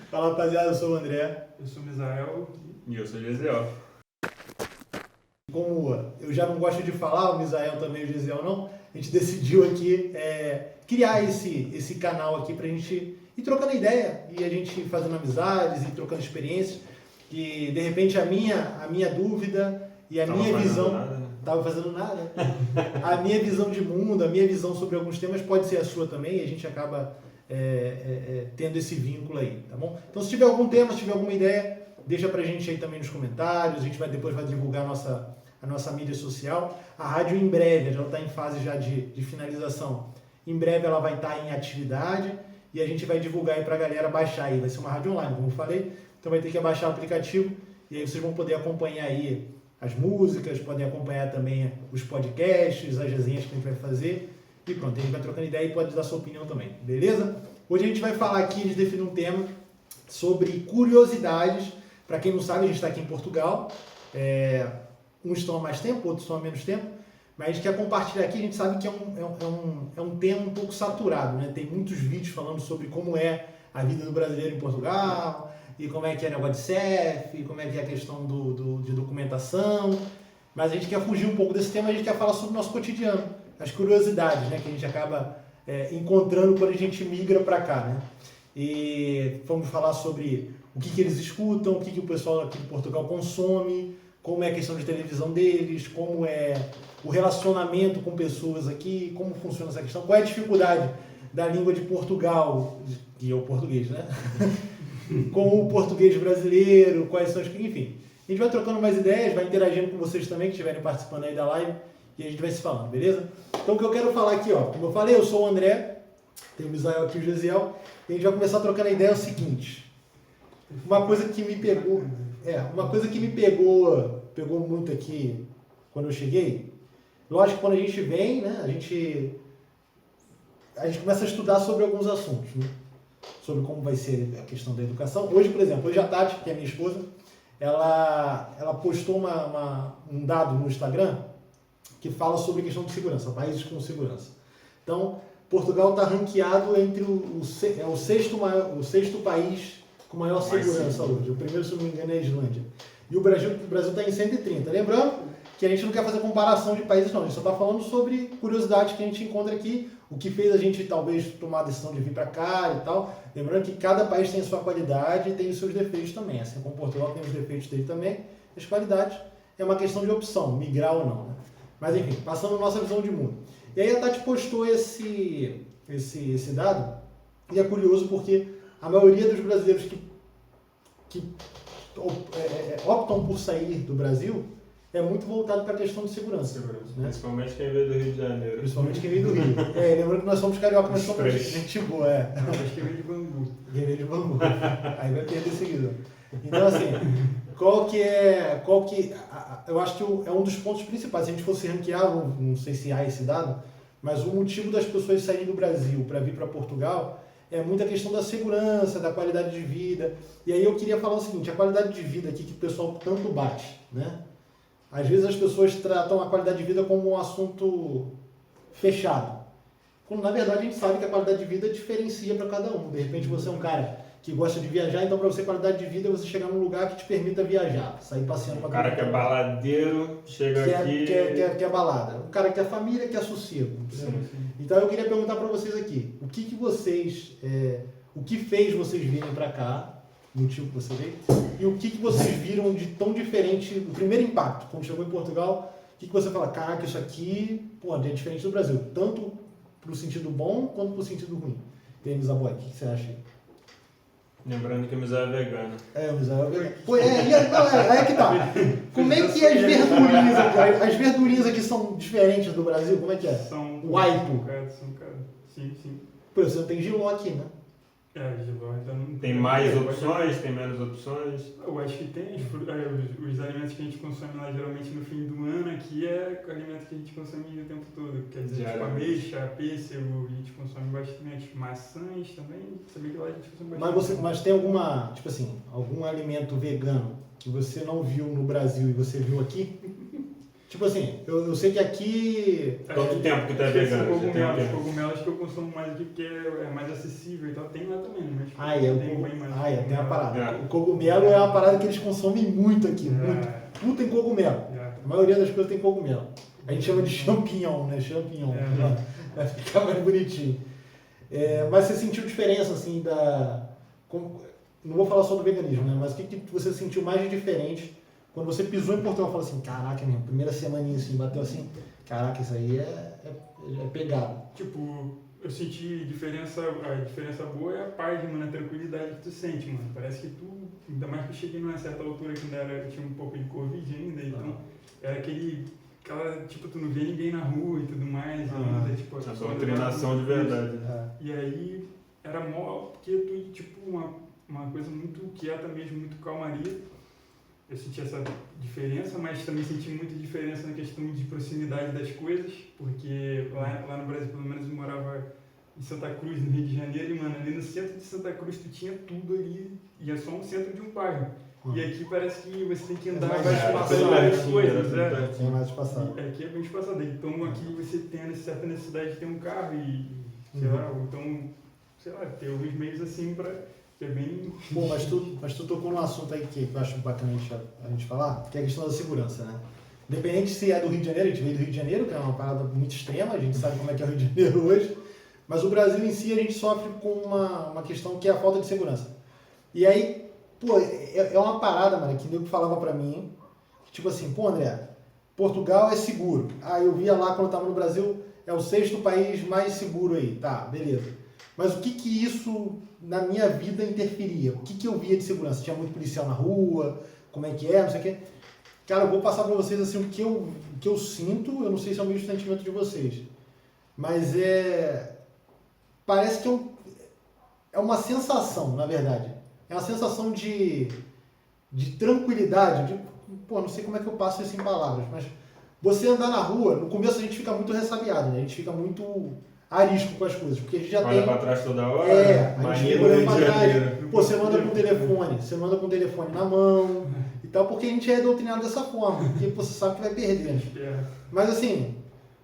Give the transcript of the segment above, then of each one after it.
Fala, rapaziada, eu sou o André. Eu sou o Misael. E eu sou o Gesiel. Como eu já não gosto de falar, o Misael também, o Gesiel não, a gente decidiu aqui criar esse canal aqui pra gente ir trocando ideia e a gente fazendo amizades e trocando experiências. E de repente a minha dúvida e a minha visão... Nada, né? Tava fazendo nada. A minha visão de mundo, a minha visão sobre alguns temas pode ser a sua também e a gente acaba tendo esse vínculo aí, tá bom? Então se tiver algum tema, se tiver alguma ideia, deixa pra gente aí também nos comentários, a gente depois vai divulgar a nossa mídia social. A rádio em breve, ela está em fase já de finalização. Em breve ela vai estar em atividade e a gente vai divulgar aí pra galera baixar aí. Vai ser uma rádio online, como eu falei, então vai ter que baixar o aplicativo e aí vocês vão poder acompanhar aí as músicas, podem acompanhar também os podcasts, as resenhas que a gente vai fazer. E pronto, a gente vai trocando ideia e pode dar sua opinião também, beleza? Hoje a gente vai falar aqui, a gente define um tema sobre curiosidades. Para quem não sabe, a gente está aqui em Portugal. Uns estão há mais tempo, outros estão há menos tempo. Mas a gente quer compartilhar aqui, a gente sabe que é um tema um pouco saturado, né? Tem muitos vídeos falando sobre como é a vida do brasileiro em Portugal, e como é que é o negócio de CEF, como é que é a questão de documentação. Mas a gente quer fugir um pouco desse tema, a gente quer falar sobre o nosso cotidiano, as curiosidades, né, que a gente acaba encontrando quando a gente migra para cá, né? E vamos falar sobre o que eles escutam, o que o pessoal aqui de Portugal consome, como é a questão de televisão deles, como é o relacionamento com pessoas aqui, como funciona essa questão, qual é a dificuldade da língua de Portugal, que é o português, né? Com o português brasileiro, quais são as... Enfim, a gente vai trocando mais ideias, vai interagindo com vocês também, que estiverem participando aí da live, e a gente vai se falando, beleza? Então o que eu quero falar aqui, ó, como eu falei, eu sou o André, tem o Misael aqui e o Gesiel, e a gente vai começar trocando a ideia, é o seguinte, uma coisa que me pegou muito aqui quando eu cheguei, lógico que quando a gente vem, né, a gente começa a estudar sobre alguns assuntos, né? Sobre como vai ser a questão da educação. Hoje, por exemplo, hoje a Tati, que é minha esposa, ela postou um dado no Instagram que fala sobre a questão de segurança, países com segurança. Então, Portugal está ranqueado entre o sexto país com maior segurança hoje. O primeiro, se não me engano, é a Islândia. E o Brasil está em 130. Lembrando que a gente não quer fazer comparação de países, não. A gente só está falando sobre curiosidades que a gente encontra aqui, o que fez a gente talvez tomar a decisão de vir para cá e tal. Lembrando que cada país tem a sua qualidade e tem os seus defeitos também. Assim como Portugal tem os defeitos dele também, as qualidades é uma questão de opção, migrar ou não, né? Mas enfim, passando a nossa visão de mundo. E aí a Tati postou esse dado, e é curioso porque a maioria dos brasileiros que optam por sair do Brasil é muito voltado para a questão de segurança. Né? Principalmente quem veio do Rio de Janeiro. Principalmente quem veio do Rio. Lembrando que nós somos carioca, mas somos gente boa. Acho que veio de Bangu. Quem veio de Bangu. Aí vai perder seguidor. Então, assim, eu acho que é um dos pontos principais. Se a gente fosse ranquear, não sei se há esse dado, mas o motivo das pessoas saírem do Brasil para vir para Portugal é muita questão da segurança, da qualidade de vida. E aí eu queria falar o seguinte, a qualidade de vida aqui que o pessoal tanto bate, né? Às vezes as pessoas tratam a qualidade de vida como um assunto fechado. Quando na verdade a gente sabe que a qualidade de vida diferencia para cada um. De repente você é um cara que gosta de viajar, então para você qualidade de vida é você chegar num lugar que te permita viajar, sair passeando. O cara que é baladeiro, chega aqui... Que é balada. O cara que é família, que é sossego. Sim. Então eu queria perguntar para vocês aqui, o que fez vocês virem para cá, o motivo que você veio, e o que vocês viram de tão diferente, o primeiro impacto, quando chegou em Portugal, o que você fala, caraca, isso aqui, pô, é diferente do Brasil, tanto pro sentido bom quanto pro sentido ruim. Tênis Aboy, o que você acha aí? Lembrando que o Misael é vegano. O Misael é vegano. Pô, aí que tá. Como é que as verdurinhas aqui são diferentes do Brasil? Como é que é? São o aipo. São caros. Sim. Por exemplo, você tem giló aqui, né? Giló ainda não tem mais opções, tem menos opções? Eu acho que tem. Os alimentos que a gente consome lá geralmente no fim do ano aqui é o alimento que a gente consome o tempo todo. Quer dizer, tipo ameixa, pêssego, a gente consome bastante. Maçãs também, sabia que lá a gente consome bastante. Mas tem alguma, tipo assim, algum alimento vegano que você não viu no Brasil e você viu aqui? Tipo assim, eu sei que aqui... Quanto tempo que tá Acho que esses vegano? Já tem um tempo. cogumelos que eu consumo mais aqui, porque é mais acessível e tal. Tem lá também, mas tem uma parada. É. O cogumelo é uma parada que eles consomem muito aqui, muito. Tudo tem cogumelo. A maioria das coisas tem cogumelo. A gente chama de champignon, né? Champignon. Vai ficar mais bonitinho. Mas você sentiu diferença, assim, não vou falar só do veganismo, né? Mas o que você sentiu mais de diferente quando você pisou em Portugal e falou assim, caraca, minha primeira semaninha assim, bateu assim, caraca, isso aí é pegado. Tipo, eu senti a diferença boa é a paz, mano, a tranquilidade que tu sente, mano. Parece que tu, ainda mais que eu cheguei numa certa altura que eu tinha um pouco de Covid ainda, então era aquela, tipo, tu não vê ninguém na rua e tudo mais, ainda, tipo... A doutrinação de verdade. E aí, era mó, porque tu, tipo, uma coisa muito quieta mesmo, muito calmaria. Eu senti essa diferença, mas também senti muita diferença na questão de proximidade das coisas, porque lá no Brasil, pelo menos, eu morava em Santa Cruz, no Rio de Janeiro, e, mano, ali no centro de Santa Cruz tu tinha tudo ali, e é só um centro de um bairro. E aqui parece que você tem que andar várias coisas, É mais espaçado. Aqui é bem espaçado. Então aqui você tem certa necessidade de ter um carro e, sei lá, ou então, sei lá, ter alguns meios assim pra... que é bem... Bom, mas tu tocou num assunto aí que eu acho bacana a gente falar, que é a questão da segurança, né? Independente se é do Rio de Janeiro, a gente veio do Rio de Janeiro, que é uma parada muito extrema, a gente sabe como é que é o Rio de Janeiro hoje, mas o Brasil em si a gente sofre com uma questão que é a falta de segurança. E aí, pô, é uma parada, mano, que o nego falava pra mim, tipo assim, pô, André, Portugal é seguro. Eu via lá quando eu tava no Brasil, é o 6º país mais seguro aí, tá, beleza. Mas o que isso na minha vida interferia? O que eu via de segurança? Tinha muito policial na rua? Como é que é? Não sei o quê. Cara, eu vou passar para vocês assim, o que eu sinto, eu não sei se é o mesmo sentimento de vocês, mas parece que é uma sensação, na verdade. É uma sensação de tranquilidade, não sei como é que eu passo isso em palavras, mas você andar na rua, no começo a gente fica muito ressabiado, né? A gente fica muito arisco com as coisas, porque a gente já olha pra trás toda hora, a gente fica olhando pra trás, você manda com o telefone na mão e tal, porque a gente é doutrinado dessa forma, porque você sabe que vai perder. Mas assim,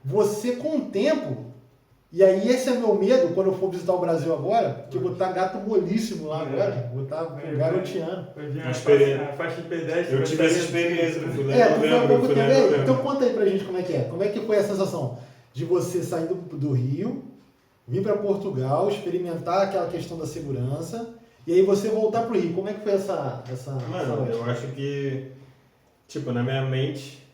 você com o tempo, e aí esse é meu medo quando eu for visitar o Brasil agora, que eu vou estar gato molíssimo lá agora, vou estar garoteando. A faixa de pedestre. Eu tive essa experiência, eu fui lá em tu foi há pouco tempo. novembro. Então conta aí pra gente como é que é. Como é que foi a sensação de você sair do Rio, vir para Portugal, experimentar aquela questão da segurança, e aí você voltar pro Rio. Como é que foi essa Mano, eu acho que, tipo, na minha mente,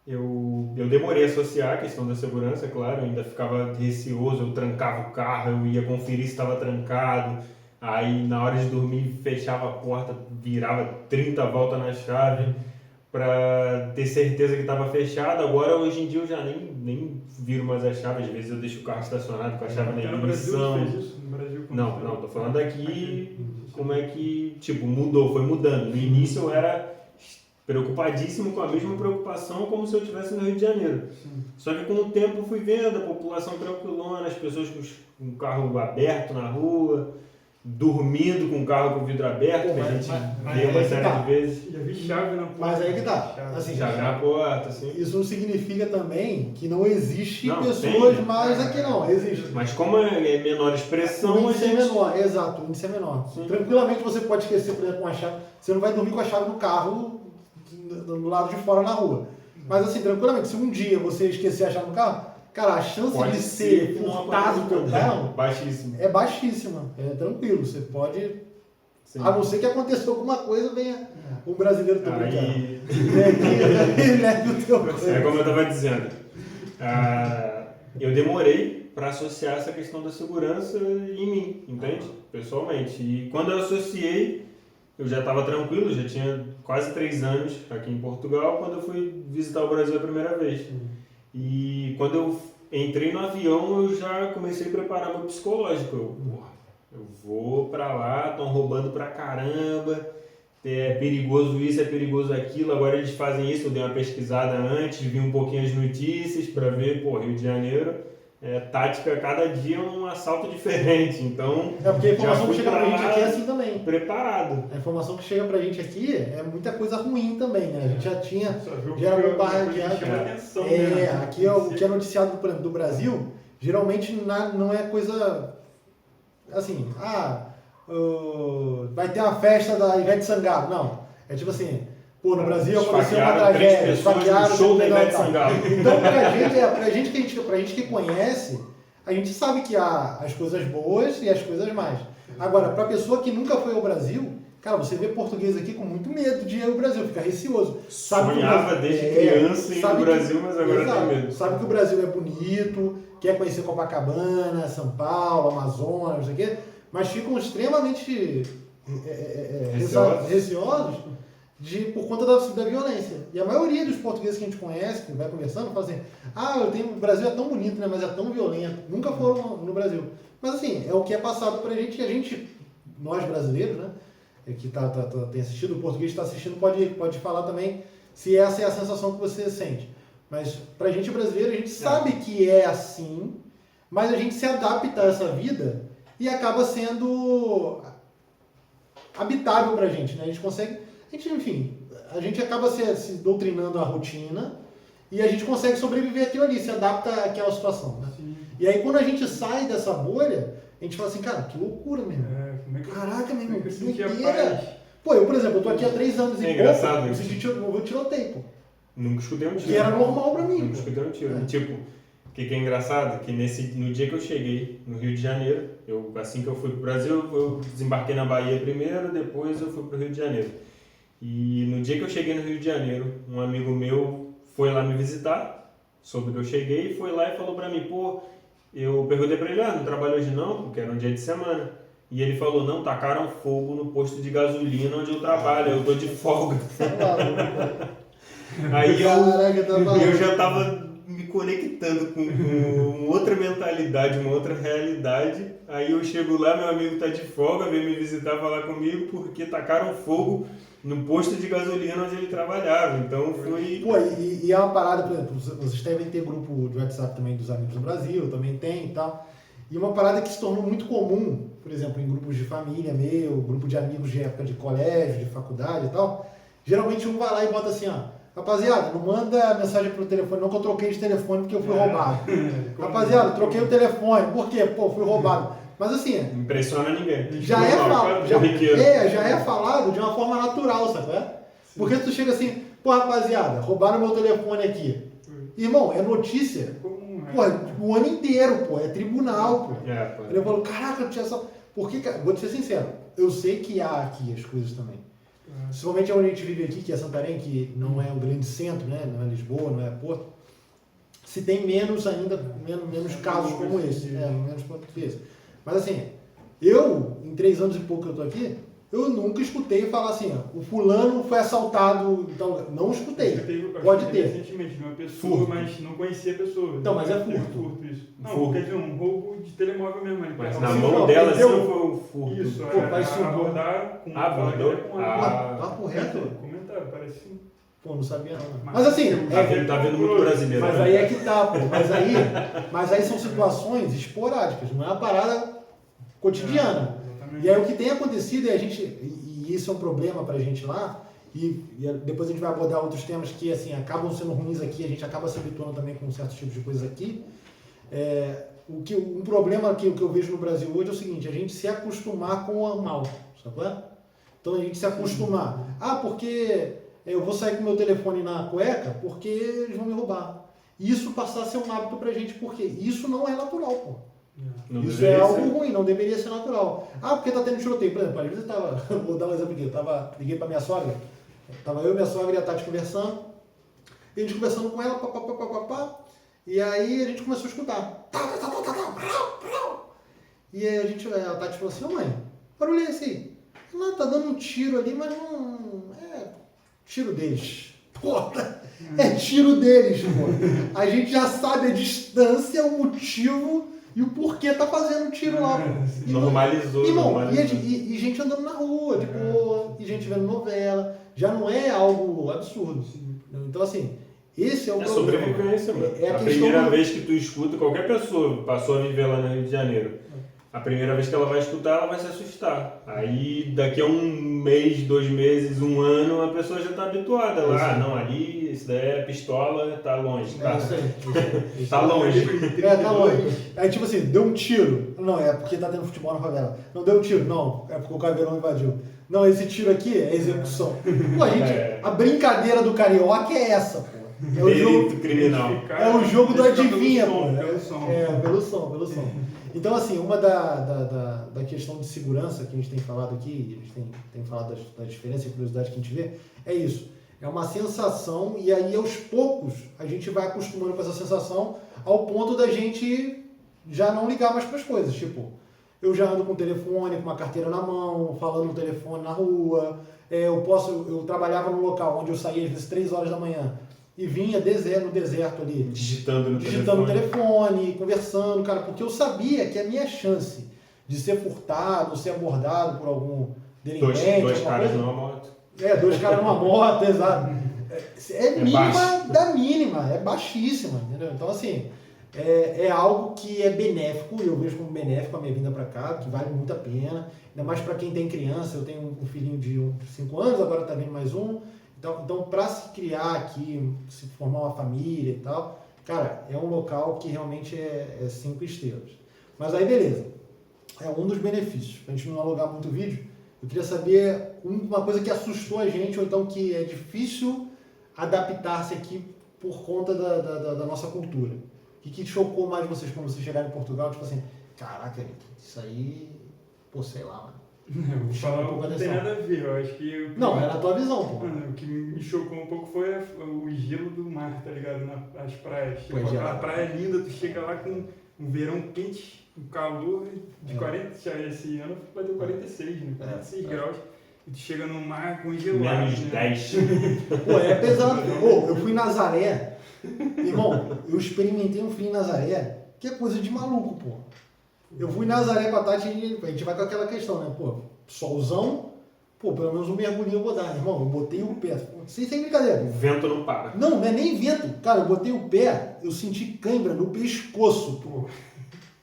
eu demorei a associar a questão da segurança, claro, eu ainda ficava receoso, eu trancava o carro, eu ia conferir se estava trancado, aí na hora de dormir fechava a porta, virava 30 voltas na chave, para ter certeza que estava fechado. Agora, hoje em dia, eu já nem viro mais a chave. Às vezes eu deixo o carro estacionado com a chave na ignição. Não, tô falando aqui como é que, tipo, foi mudando. No início eu era preocupadíssimo com a mesma preocupação como se eu estivesse no Rio de Janeiro. Só que com o tempo eu fui vendo a população tranquilona, as pessoas com o carro aberto na rua, dormindo com o carro com o vidro aberto, que a gente viu uma série de vezes. Já vi chave na porta. Mas aí que tá. Assim, chave na porta, assim. Isso não significa também que não existe pessoas mais aqui, não. Existe. Mas como é menor expressão, o índice é menor, exato, o índice é menor. Sim. Tranquilamente você pode esquecer, por exemplo, uma chave. Você não vai dormir com a chave no carro do lado de fora na rua. Mas assim, tranquilamente, se um dia você esquecer a chave no carro, cara, a chance de ser furtado pelo carro é baixíssima. É tranquilo, você pode... Sim. A não ser que aconteça alguma coisa, venha um brasileiro também. E leve o teu coisa. É como eu estava dizendo. Eu demorei para associar essa questão da segurança em mim, entende? Pessoalmente. E quando eu associei, eu já estava tranquilo, já tinha quase 3 anos aqui em Portugal, quando eu fui visitar o Brasil a primeira vez. E quando eu entrei no avião, eu já comecei a preparar meu psicológico. Eu vou pra lá, estão roubando pra caramba, é perigoso isso, é perigoso aquilo, agora eles fazem isso. Eu dei uma pesquisada antes, vi um pouquinho as notícias pra ver, Rio de Janeiro tática, cada dia é um assalto diferente, então... porque a já informação que fui chega pra pra gente lá aqui é assim também. preparado. A informação que chega pra gente aqui é muita coisa ruim também, né? A gente já tinha Só viu geralmente que barraqueado. chama atenção, né? Aqui o que é noticiado, por exemplo, do Brasil, geralmente não é coisa assim, vai ter uma festa da Ivete Sangalo. Não. É tipo assim, pô, no Brasil aconteceu uma tragédia, esfaquearam no show da Ivete Sangalo. Então, pra gente que conhece, a gente sabe que há as coisas boas e as coisas más. Agora, pra pessoa que nunca foi ao Brasil, cara, você vê português aqui com muito medo de ir ao Brasil, fica receoso. Sonhava desde criança ir ao Brasil, mas agora tem medo. Sabe que o Brasil é bonito, quer conhecer Copacabana, São Paulo, Amazonas, não sei o quê, mas ficam extremamente receosos por conta da violência. E a maioria dos portugueses que a gente conhece, que vai conversando, fala assim, o Brasil é tão bonito, né, mas é tão violento. Nunca foram no Brasil. Mas assim, é o que é passado pra gente, e a gente, nós brasileiros, né, que tem assistido, o português está assistindo, pode falar também se essa é a sensação que você sente. Mas pra gente brasileiro, a gente sabe que é assim, mas a gente se adapta a essa vida e acaba sendo habitável pra gente, né? A gente consegue, enfim, a gente acaba se doutrinando a rotina e a gente consegue sobreviver aquilo ali, se adapta àquela situação, né? E aí quando a gente sai dessa bolha, a gente fala assim, cara, que loucura mesmo. Caraca, meu irmão, que doideira. Pô, eu, por exemplo, eu tô aqui há 3 anos e pouco, eu senti tiroteio, pô. Nunca escutei um tiro. Que era normal pra mim. Nunca escutei um tiro. Tipo, o que é engraçado? Que no dia que eu cheguei no Rio de Janeiro, assim que eu fui pro Brasil, eu desembarquei na Bahia primeiro, depois eu fui pro Rio de Janeiro. E no dia que eu cheguei no Rio de Janeiro, um amigo meu foi lá me visitar, soube que eu cheguei, foi lá e falou pra mim, pô, eu perguntei pra ele, não trabalho hoje não, porque era um dia de semana. E ele falou, não, tacaram fogo no posto de gasolina onde eu trabalho, eu tô de folga. Aí eu já tava me conectando com outra mentalidade, uma outra realidade. Aí eu chego lá, meu amigo tá de folga, veio me visitar, falar comigo, porque tacaram fogo no posto de gasolina onde ele trabalhava. Então foi... Pô, e é uma parada, por exemplo, vocês devem ter grupo de WhatsApp também dos amigos do Brasil, também tem e tal. E uma parada que se tornou muito comum, por exemplo, em grupos de família meu, grupo de amigos de época de colégio, de faculdade e tal, geralmente um vai lá e bota assim, rapaziada, não manda mensagem pro telefone, não que eu troquei de telefone porque eu fui roubado. Rapaziada, troquei o telefone, por quê? Pô, fui roubado. Mas assim... Não impressiona ninguém. Já é falado de uma forma natural, sabe? Porque tu chega assim, pô, rapaziada, roubaram meu telefone aqui. Irmão, é notícia. Pô, o ano inteiro, pô, é tribunal, pô. Ele falou, caraca, eu tinha só... Porque, vou te ser sincero, eu sei que há aqui as coisas também. Principalmente onde a gente vive aqui, que é Santarém, que não é um grande centro, né? Não é Lisboa, não é Porto. Se tem menos casos como esse, menos português. Mas assim, eu, em 3 anos e pouco que eu tô aqui, eu nunca escutei falar assim, o fulano foi assaltado, então, não escutei. Pode ter. Recentemente, de uma pessoa, mas não conhecia a pessoa. Então, mas é furto. Isso. Não, quer dizer, um roubo de telemóvel mesmo. Mas na mão dela assim foi um furto. Isso, abordar com abordou? Papo reto? Comentário, parece sim. Pô, não sabia não. Mas assim... Tá vendo muito brasileiro. Mas aí é que tá, pô. Mas aí são situações esporádicas, não é uma parada cotidiana. E aí o que tem acontecido é e isso é um problema pra gente lá, e depois a gente vai abordar outros temas que assim, acabam sendo ruins aqui, a gente acaba se habituando também com certos tipos de coisas aqui. Um problema que eu vejo no Brasil hoje é o seguinte, a gente se acostumar com o mal, sabe? Então a gente se acostumar. Porque eu vou sair com meu telefone na cueca porque eles vão me roubar. E isso passar a ser um hábito pra gente, porque isso não é natural, pô. Isso é algo ruim, não deveria ser natural. Porque tá tendo tiroteio. Por exemplo, às vezes vou dar um exemplo aqui, liguei pra minha sogra, tava eu, minha sogra e a Tati conversando, e a gente conversando com ela, e aí a gente começou a escutar. E aí a Tati falou assim, mãe, barulho é esse aí? Ela tá dando um tiro ali, mas não... tiro deles. É tiro deles, pô. A gente já sabe a distância, o motivo... E o porquê tá fazendo tiro lá, pô. Normalizou. E gente andando na rua, e gente vendo novela. Já não é algo absurdo. Então, assim, Esse é o É problema. sobrevivência, mano. É a a questão primeira do- vez que tu escuta, qualquer pessoa passou a viver lá no Rio de Janeiro, a primeira vez que ela vai escutar, ela vai se assustar. Aí, daqui a 1 mês, 2 meses, 1 ano, a pessoa já tá habituada. Ela, não, ali, isso daí é pistola, tá longe. Tá, Isso aí. tá longe. Tá longe. Aí tipo assim, deu um tiro. Não, é porque tá tendo futebol na favela. Não deu um tiro, não, é porque o caveirão invadiu. Não, esse tiro aqui é execução. Pô, a brincadeira do carioca é essa, pô. É o jogo, Delito criminal. é o jogo do adivinha, pô. Pelo som. Pelo som. Então, assim, uma da questão de segurança que a gente tem falado aqui, a gente tem falado das diferenças e curiosidades que a gente vê, é isso. É uma sensação e aí, aos poucos, a gente vai acostumando com essa sensação ao ponto da gente já não ligar mais para as coisas. Tipo, eu já ando com o telefone, com uma carteira na mão, falando no telefone na rua. Eu trabalhava num local onde eu saía às vezes 3 horas da manhã e vinha no deserto ali, Digitando no telefone, conversando, cara, porque eu sabia que a minha chance de ser furtado, ser abordado por algum delinquente... Dois caras coisa, numa moto. 2 caras numa moto, exato. É mínima baixo. da mínima, é baixíssima, entendeu? Então, assim, é algo que é benéfico, eu vejo como benéfico a minha vinda para cá, que vale muito a pena, ainda mais para quem tem criança. Eu tenho um filhinho de 5 anos, agora tá vindo mais um. Então para se criar aqui, se formar uma família e tal, cara, é um local que realmente é 5 estrelas. Mas aí, beleza. É um dos benefícios. Pra gente não alugar muito vídeo, eu queria saber uma coisa que assustou a gente, ou então que é difícil adaptar-se aqui por conta da nossa cultura. O que chocou mais vocês quando vocês chegaram em Portugal? Tipo assim, caraca, isso aí, pô, sei lá, mano. Eu vou falar, não tem nada a ver, eu acho que... Não, é na tua visão, pô. Mano, o que me chocou um pouco foi o gelo do mar, tá ligado? Nas praias. Tipo, Pois é. aquela praia linda, tu chega lá com um verão quente, um calor de 40, já esse ano bateu 46, né? 46 graus. E tu chega no mar congelado. Menos né? 10. Pô, é pesado. Pô, eu fui em Nazaré. Irmão, eu experimentei um frio em Nazaré, que é coisa de maluco, pô. Eu fui em Nazaré com a Tati e a gente vai com aquela questão, né? Pô, solzão, pô, pelo menos um mergulhinho eu vou dar, irmão. Eu botei o pé, sem brincadeira. O vento não para. Não é nem vento. Cara, eu botei o pé, eu senti cãibra no pescoço, pô.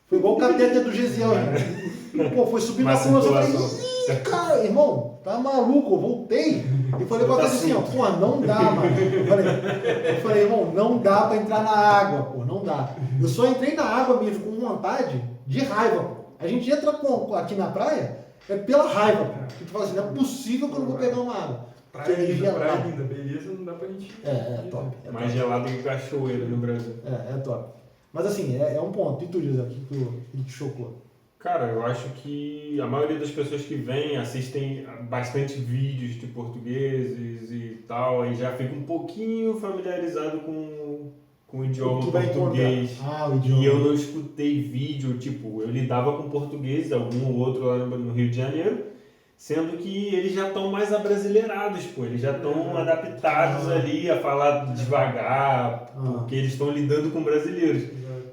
Foi igual o catéter do Gesiel, gente. Pô, foi subindo na curva, eu falei, ih, cara, irmão, tá maluco, eu voltei. E falei pra Tati assim, ó, pô, não dá, mano. Eu falei, irmão, não dá pra entrar na água, pô, não dá. Eu só entrei na água mesmo com vontade de raiva, pô. A gente entra aqui na praia, é pela raiva, pô. E tu fala assim, não é possível que eu não vou pegar uma água. Praia Que é linda, praia gelado. linda, beleza, não dá pra gente... É top. É Mais top. gelado que cachoeira no Brasil. É top. Mas assim, é um ponto. E tu, José, o que te chocou? Cara, eu acho que a maioria das pessoas que vêm assistem bastante vídeos de portugueses e tal, aí já fica um pouquinho familiarizado com o idioma Tu vai português. encontrar. O idioma. E eu não escutei vídeo, tipo, eu lidava com português, algum ou outro lá no Rio de Janeiro, sendo que eles já estão mais abrasileirados, pô, eles já estão adaptados ali a falar devagar, porque eles estão lidando com brasileiros.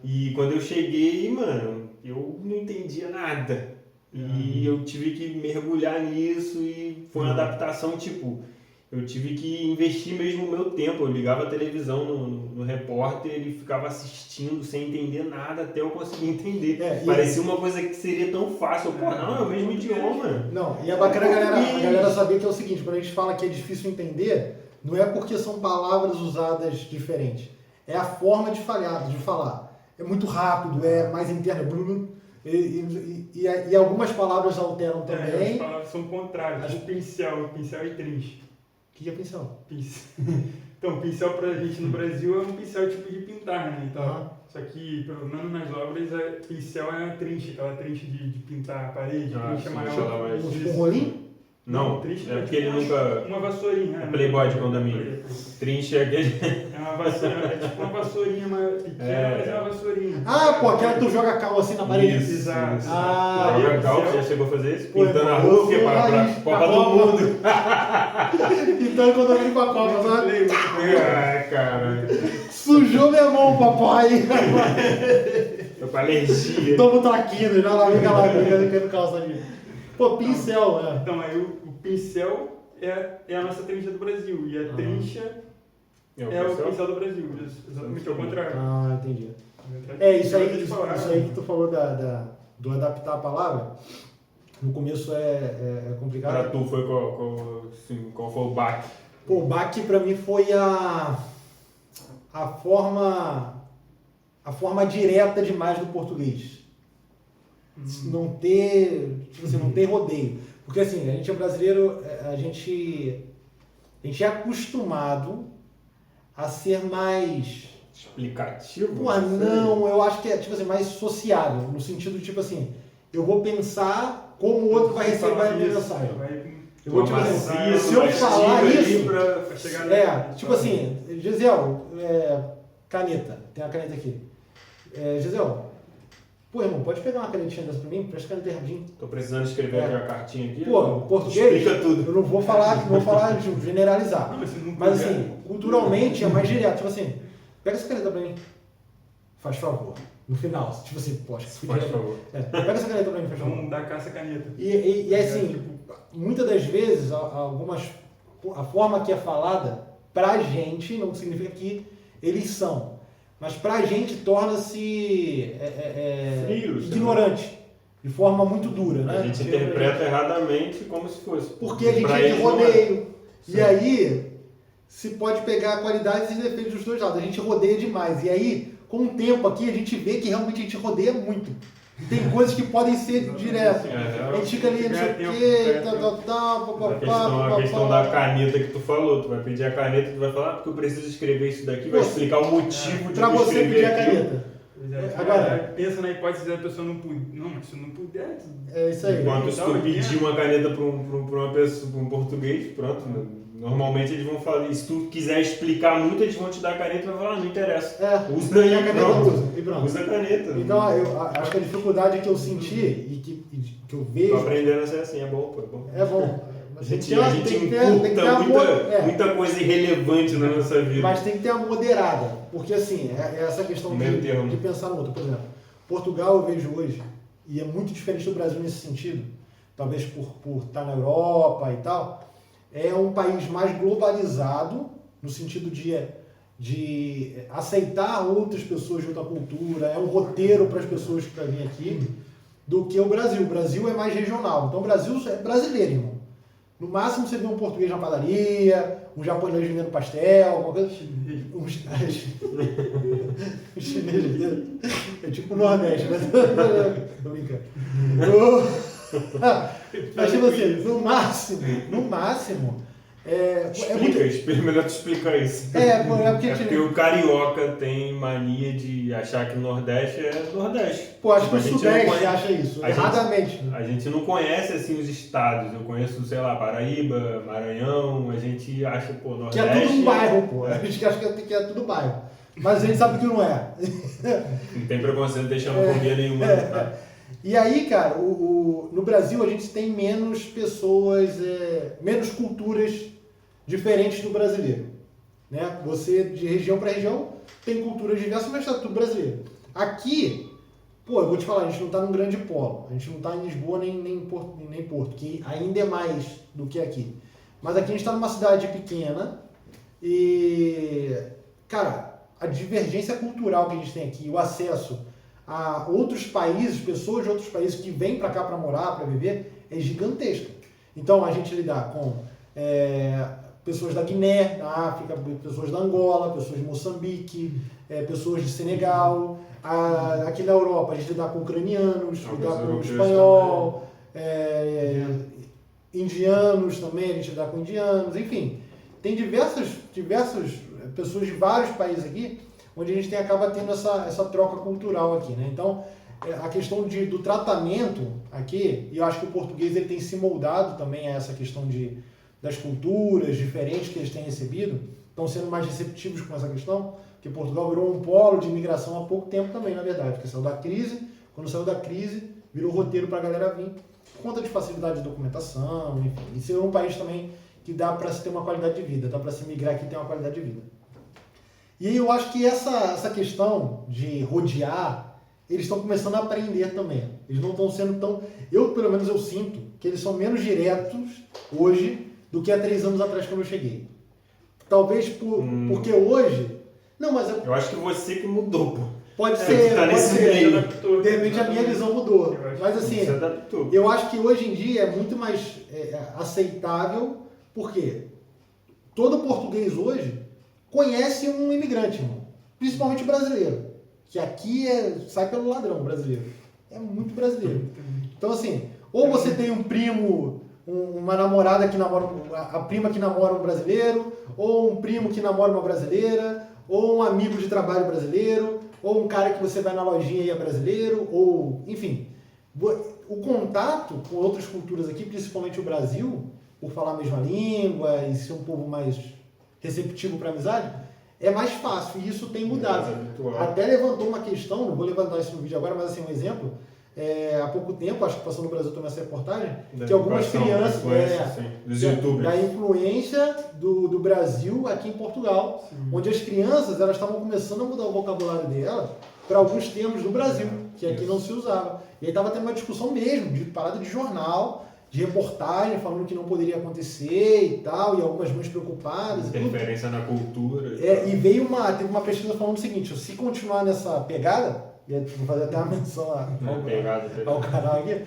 E quando eu cheguei, mano, eu não entendia nada. E eu tive que mergulhar nisso e foi uma adaptação, tipo, eu tive que investir mesmo o meu tempo. Eu ligava a televisão no repórter, ele ficava assistindo sem entender nada até eu conseguir entender. Parecia uma coisa que seria tão fácil. Pô, não, é o mesmo idioma. Não, e é bacana a galera saber que é o seguinte, quando a gente fala que é difícil entender, não é porque são palavras usadas diferentes. É a forma de falar. É muito rápido, é mais interno. E algumas palavras alteram também. As palavras são contrárias. Tipo pincel e trinche. O que é pincel? Então, pincel pra gente no Brasil é um pincel tipo de pintar, né? Então, Uhum. Só que, pelo menos nas obras, pincel é a trinche, aquela trinche de pintar a parede, trinche maior. Um rolinho? Não, trinche é porque ele nunca... Uma vassourinha. É playboy de condomínio. Trinche é aquele... É uma vassourinha, é tipo uma vassourinha pequena, mas é uma vassourinha. Ah, pô, aquela que tu joga cal assim na parede. Isso, Exato. isso. Ah, Joga cal, você já chegou a fazer isso? Pô, Pintando a eu rua, que sou pra raiz, Copa pra do Copa. Mundo. Então quando eu vim pra Copa, sabe? Cara. Sujou minha mão, papai. Tô com alergia. Toma um traquinas, já lá, fica lá, brincando calça ali. Pô, pincel, né? Então, aí o pincel é a nossa trincha do Brasil. E a trincha É o pincel do Brasil, exatamente ao contrário. Ah, entendi. Isso aí que tu falou do adaptar a palavra, no começo é complicado. Pra tu foi qual foi o baque? Pô, o baque pra mim foi a forma direta demais do português. Não ter, tipo assim, não ter rodeio. Porque assim, a gente é brasileiro, a gente é acostumado a ser mais... Explicativo? Pô, não, eu acho que é tipo assim, mais sociável, no sentido de tipo assim, eu vou pensar como o outro vai receber a minha mensagem. Eu vou tipo assim, se eu falar isso, tipo assim, Gisel, caneta, tem uma caneta aqui. Gisel, pô, irmão, pode pegar uma canetinha dessa pra mim? Presta caneta rapidinho. Tô precisando escrever aqui uma cartinha aqui. Pô, português, explica tudo. eu não vou falar generalizar. Mas assim, culturalmente é mais direto. Tipo assim, pega essa caneta pra mim. Faz favor. No final, tipo assim, poxa, faz favor. Pega essa caneta pra mim, faz favor. Vamos dar caça caneta. E assim, muitas das vezes, a forma que é falada, pra gente, não significa que eles são. Mas pra gente torna-se ignorante, de forma muito dura, né? A gente interpreta erradamente como se fosse. Porque a gente é de rodeio. E aí, se pode pegar qualidades e defeitos dos dois lados. A gente rodeia demais. E aí, com o tempo aqui, a gente vê que realmente a gente rodeia muito. Tem coisas que podem ser diretas. A gente fica ali, não sei o quê, A questão da caneta que tu falou. Tu vai pedir a caneta e tu vai falar, porque eu preciso escrever isso daqui, vai explicar o motivo de pra tu você escrever pedir a caneta. Agora, pensa na hipótese da pessoa não puder. Não, mas se não puder... É isso aí. Enquanto se tu pedir uma caneta para uma pessoa, para um português, pronto. Normalmente eles vão falar, se tu quiser explicar muito, eles vão te dar a caneta e vai falar, não interessa. Usa aí a caneta, pronto. Usa a caneta. Então, eu acho que a dificuldade que eu senti e que eu vejo... Tô aprendendo a ser assim, é bom, pô, é bom. É bom. A gente encurta muita coisa irrelevante na nossa vida. Mas tem que ter uma moderada, porque assim, é essa questão de pensar no outro. Por exemplo, Portugal eu vejo hoje, e é muito diferente do Brasil nesse sentido, talvez por estar na Europa e tal, é um país mais globalizado, no sentido de aceitar outras pessoas de outra cultura, é um roteiro para as pessoas que vêm aqui, do que o Brasil. O Brasil é mais regional, então o Brasil é brasileiro, irmão. No máximo você vê um português na padaria, um japonês vendendo pastel, alguma coisa. Um chinês. É tipo o Nordeste, né? Tô brincando. Mas tipo assim, no máximo. Melhor tu explicar isso. Porque o carioca tem mania de achar que o Nordeste é Nordeste. Pô, acho que o Sudeste acha isso, erradamente. A gente não conhece assim os estados. Eu conheço, sei lá, Paraíba, Maranhão. A gente acha, pô, Nordeste. Que é tudo um bairro, pô. A gente acha que é tudo bairro. Mas a gente sabe que não é. Não tem preconceito, não tem xenofobia nenhuma. Tá? E aí, cara, no Brasil a gente tem menos pessoas, menos culturas diferentes do brasileiro. Né? Você, de região para região, tem culturas diversas, mas está tudo brasileiro. Aqui, pô, eu vou te falar, a gente não está num grande polo. A gente não está em Lisboa nem Porto, que ainda é mais do que aqui. Mas aqui a gente está numa cidade pequena e, cara, a divergência cultural que a gente tem aqui, o acesso a outros países, pessoas de outros países que vêm para cá para morar, para viver, é gigantesca. Então, a gente lidar com pessoas da Guiné, da África, pessoas da Angola, pessoas de Moçambique, pessoas de Senegal. Aqui na Europa, a gente lidar com ucranianos, lidar com espanhol, indianos também, a gente lidar com indianos, enfim. Tem diversas pessoas de vários países aqui, onde a gente acaba tendo essa troca cultural aqui, né? Então, a questão do tratamento aqui, e eu acho que o português ele tem se moldado também a essa questão das culturas diferentes que eles têm recebido, estão sendo mais receptivos com essa questão, porque Portugal virou um polo de imigração há pouco tempo também, na verdade, porque saiu da crise, quando saiu da crise, virou roteiro para a galera vir, por conta de facilidade de documentação, enfim. E ser um país também que dá para se ter uma qualidade de vida, dá para se migrar aqui e ter uma qualidade de vida. E aí eu acho que essa questão de rodear, eles estão começando a aprender também. Eles não estão sendo tão... pelo menos eu sinto que eles são menos diretos hoje do que há 3 anos atrás quando eu cheguei. Talvez porque hoje... Não, mas Eu acho que você que mudou, pô. pode ser, tá pode nesse ser. meio, De repente a minha visão mudou. Mas assim, Você adaptou. eu acho que hoje em dia é muito mais aceitável, porque todo português hoje conhece um imigrante, irmão. Principalmente o brasileiro. Que aqui sai pelo ladrão brasileiro. É muito brasileiro. Então assim, ou você tem um primo, uma namorada que namora, a prima que namora um brasileiro, ou um primo que namora uma brasileira, ou um amigo de trabalho brasileiro, ou um cara que você vai na lojinha e é brasileiro, ou, enfim. O contato com outras culturas aqui, principalmente o Brasil, por falar a mesma língua e ser um povo mais receptivo para amizade, é mais fácil, e isso tem mudado. Até levantou uma questão, não vou levantar isso no vídeo agora, mas assim, um exemplo, há pouco tempo, acho que passou no Brasil também essa reportagem, que algumas crianças, dos youtubers, da influência do Brasil aqui em Portugal, onde as crianças elas estavam começando a mudar o vocabulário dela para alguns termos do Brasil, que aqui não se usava. E aí estava tendo uma discussão mesmo, de parada de jornal, de reportagem, falando que não poderia acontecer e tal, e algumas mães preocupadas. Interferência na cultura. E teve uma pesquisa falando o seguinte, se continuar nessa pegada, vou fazer até uma menção ao canal aqui,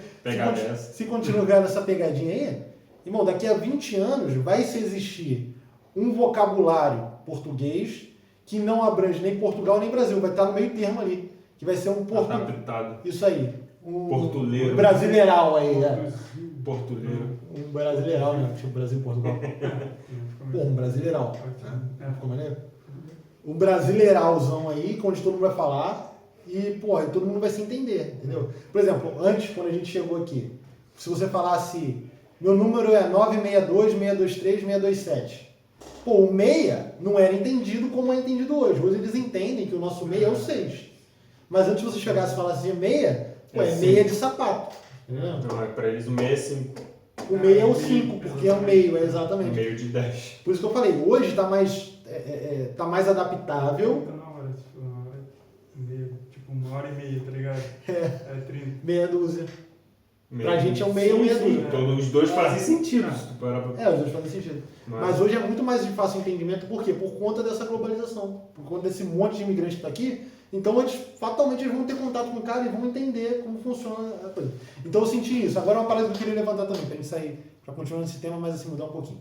se continuar nessa pegadinha aí, irmão, daqui a 20 anos vai se existir um vocabulário português que não abrange nem Portugal nem Brasil, vai estar no meio termo ali, que vai ser um adaptado. Isso aí. Portuleiro. Um brasileiral aí, Portuleiro. Um brasileiral, né? Tipo Brasil e Portugal. Pô, um brasileiral. Ficou maneiro? Um brasileiralzão aí, onde todo mundo vai falar e, pô, todo mundo vai se entender, entendeu? Por exemplo, antes, quando a gente chegou aqui, se você falasse, meu número é 962-623-627. Pô, o 6 não era entendido como é entendido hoje. Hoje eles entendem que o nosso 6 é o 6. Mas antes você chegasse e falasse de 6, pô, é 6 de sapato. Não, pra eles o meio é 5. O meio é o 5, porque é o meio, exatamente. Meio de 10. Por isso que eu falei, hoje tá mais adaptável. Tá na hora, tipo, 1h30, tá ligado? É 30. Meia dúzia. Pra gente é um meio ou meia dúzia. Os dois fazem sentido. Se tu parar pra... os dois fazem sentido. Mas hoje é muito mais de fácil entendimento, por quê? Por conta dessa globalização. Por conta desse monte de imigrante que tá aqui. Então, fatalmente, eles vão ter contato com o cara e vão entender como funciona a coisa. Então, eu senti isso. Agora, uma parada que eu queria levantar também, pra gente sair, pra continuar nesse tema, mas assim, mudar um pouquinho.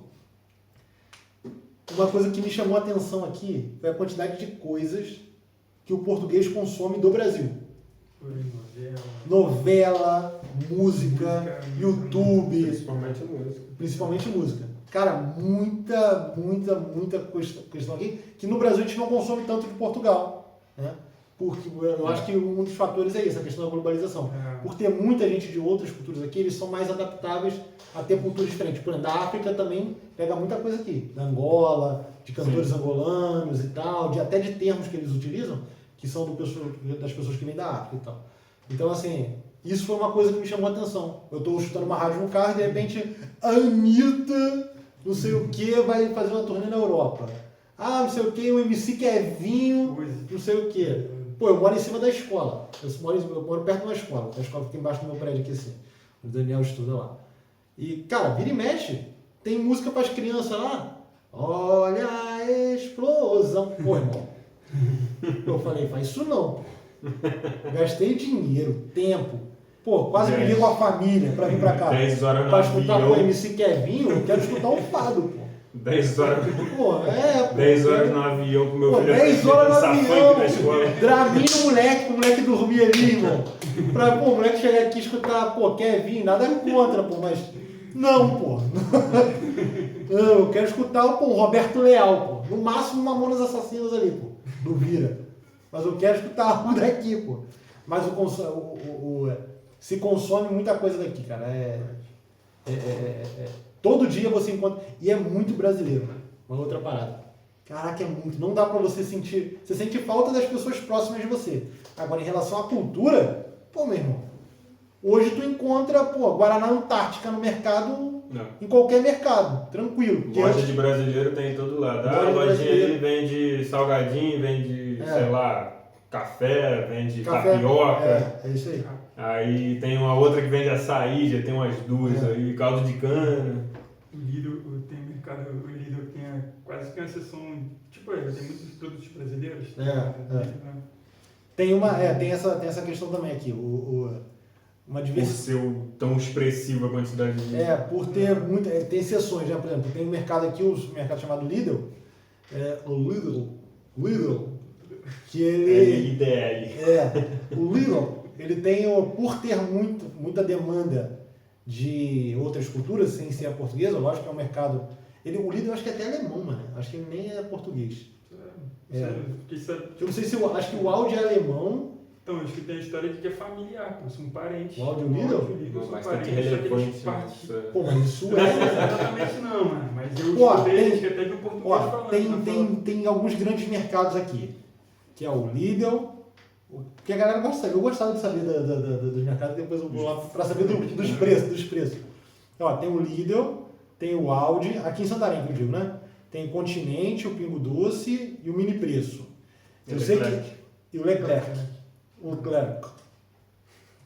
Uma coisa que me chamou a atenção aqui foi a quantidade de coisas que o português consome do Brasil. Novela, música, YouTube. Principalmente música. Cara, muita questão aqui, que no Brasil a gente não consome tanto de Portugal. Né? Porque eu acho que um dos fatores é isso, a questão da globalização. Por ter muita gente de outras culturas aqui, eles são mais adaptáveis a ter culturas diferentes. Por exemplo, da África também pega muita coisa aqui. Da Angola, de cantores angolanos e tal, até de termos que eles utilizam, que são das pessoas que vêm da África e tal. Então, assim, isso foi uma coisa que me chamou a atenção. Eu estou escutando uma rádio no carro e de repente a Anitta, não sei o que, vai fazer uma turnê na Europa. Ah, não sei o que, o MC Kevinho, não sei o que. Pô, eu moro em cima da escola. Eu moro perto de uma escola. A escola fica embaixo do meu prédio aqui assim. O Daniel estuda lá. E, cara, vira e mexe. Tem música para as crianças lá. Olha a explosão. Pô, irmão. Eu falei, faz isso não. Gastei dinheiro, tempo. Pô, quase me ligo com a família pra vir pra cá. 10 horas no pra escutar avião. o MC Kevinho, eu quero escutar um fado, pô. 10 horas. Pô, pô. 10 horas no avião com meu filho. 10 horas no avião. Na escola. Draminho no moleque, o moleque dormir ali, irmão. O moleque chegar aqui e escutar, pô, Kevin, nada contra, pô, mas. Não, pô. Eu quero escutar, pô, o Roberto Leal, pô. No máximo, Mamonas Assassinas ali, pô. Do Vira. Mas eu quero escutar algo daqui, pô. Mas se consome muita coisa daqui, cara. Todo dia você encontra. E é muito brasileiro, né? Uma outra parada. Caraca, é muito. Não dá pra você sentir. Você sente falta das pessoas próximas de você. Agora, em relação à cultura, pô, meu irmão. Hoje tu encontra, pô, Guaraná Antártica no mercado. Não. Em qualquer mercado, tranquilo. Loja de brasileiro tem em todo lado. A lojinha ali vende salgadinho, vende, sei lá, café, vende tapioca. É isso aí. Aí tem uma outra que vende açaí, já tem umas duas aí, caldo de cana. O Lidl, tem o mercado, o Lidl tem quase que uma seção, tipo, tem muitos produtos brasileiros. Tem essa questão também aqui, uma Por diversidade. ser tão expressiva a quantidade de... Por ter tem seções, né? Por exemplo, tem um mercado aqui, o mercado chamado Lidl, Lidl, que ele... LIDL. O Lidl, ele tem, por ter muita demanda de outras culturas, sem ser a portuguesa, lógico que é um mercado... o Lidl eu acho que é até alemão, mano. Acho que ele nem é português. Eu não sei se acho que o Audi é alemão. Então, acho que tem a história de que é familiar, pô, são parentes. O Audi e o Lidl? São parentes. Pô, mas isso Não exatamente não, mano. Mas eu escutei que até que o português falando. Tem alguns grandes mercados aqui, que é o Lidl, que a galera gosta de saber. Eu gostava de saber dos mercados, depois eu vou lá para saber dos preços. Ó, tem o Lidl, tem o Audi, aqui em Santarém que eu digo, né? Tem o Continente, o Pingo Doce e o Mini Preço. Eu sei que... E o Leclerc. O Leclerc,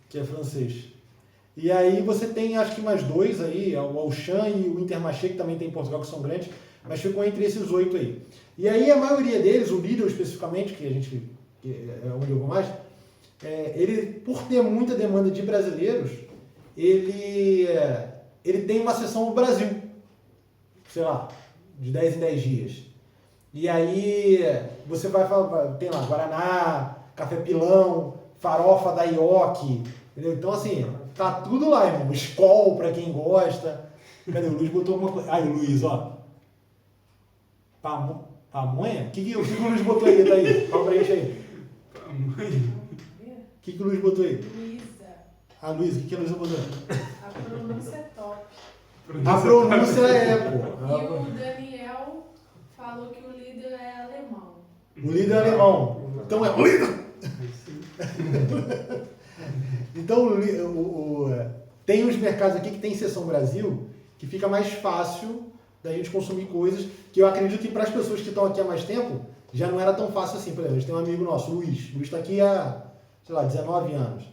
que é francês. E aí você tem, acho que mais dois aí, o Auchan e o Intermarché, que também tem em Portugal, que são grandes, mas ficam entre esses 8 aí. E aí a maioria deles, o Lidl especificamente, que é onde eu vou mais, ele, por ter muita demanda de brasileiros, ele tem uma seção no Brasil, sei lá, de 10 em 10 dias. E aí você vai falar, tem lá Guaraná, Café Pilão, farofa da Ioki, entendeu? Então assim, tá tudo lá, irmão. Skol pra quem gosta. Cadê? O Luiz botou alguma coisa. Aí, Luiz, ó. Pamonha? O que o Luiz botou aí? Tá aí? Fala pra gente aí. Pamonha? O que o Luiz botou aí? Luísa. Luiz, o que a Luísa botou? A pronúncia é top. A pronúncia pô. E o Daniel falou que o líder é alemão. O líder é alemão. Então é o líder! Então, tem uns mercados aqui que tem seção Brasil que fica mais fácil da gente consumir coisas que eu acredito que para as pessoas que estão aqui há mais tempo já não era tão fácil assim. Por exemplo, a gente tem um amigo nosso, Luiz. O Luiz está aqui há, sei lá, 19 anos.